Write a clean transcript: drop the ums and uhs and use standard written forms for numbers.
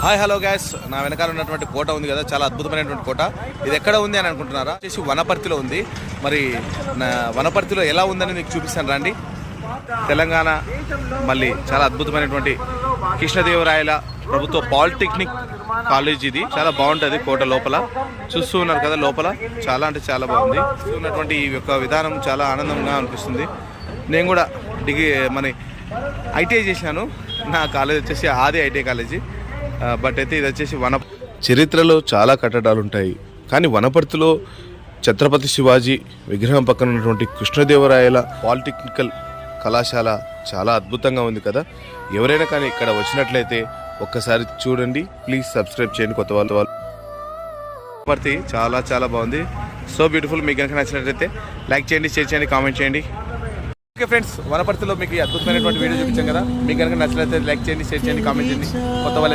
Hi hello gas, నా వెనకాల ఉన్నటువంటి కోట ఉంది కదా, చాలా అద్భుతమైనటువంటి కోట. ఇది ఎక్కడ ఉంది అని అనుకుంటున్నారా? వచ్చేసి వనపర్తిలో ఉంది. మరి వనపర్తిలో ఎలా ఉందని మీకు చూపిస్తాను రండి. తెలంగాణ మళ్ళీ చాలా అద్భుతమైనటువంటి కృష్ణదేవరాయల ప్రభుత్వ పాలిటెక్నిక్ కాలేజ్. ఇది చాలా బాగుంటుంది. కోట లోపల చూస్తూ ఉన్నారు కదా, లోపల చాలా అంటే చాలా బాగుంది. ఉన్నటువంటి ఈ యొక్క విధానం చాలా ఆనందంగా అనిపిస్తుంది. నేను కూడా మన ఐటీఐ చేశాను. నా కాలేజ్ వచ్చేసి ఆది ఐటీఐ కాలేజీ. బట్ అయితే ఇది వచ్చేసి చరిత్రలో చాలా కట్టడాలు ఉంటాయి, కానీ వనపర్తిలో ఛత్రపతి శివాజీ విగ్రహం పక్కన ఉన్నటువంటి కృష్ణదేవరాయల పాలిటెక్నికల్ కళాశాల చాలా అద్భుతంగా ఉంది కదా. ఎవరైనా కానీ ఇక్కడ వచ్చినట్లయితే ఒక్కసారి చూడండి. ప్లీజ్ సబ్స్క్రైబ్ చేయండి కొత్త వాళ్ళు. వనపర్తి చాలా చాలా బాగుంది. So beautiful. మీకు కనుక నచ్చినట్లయితే లైక్ చేయండి, షేర్ చేయండి, కామెంట్ చేయండి. ఓకే ఫ్రెండ్స్, వనపర్తిలో మీకు అద్భుతమైనటువంటి వీడియో చూపించాం కదా. మీకు కనుక నచ్చినట్లయితే లైక్ చేయండి, షేర్ చేయండి, కామెంట్ చేయండి. కొత్త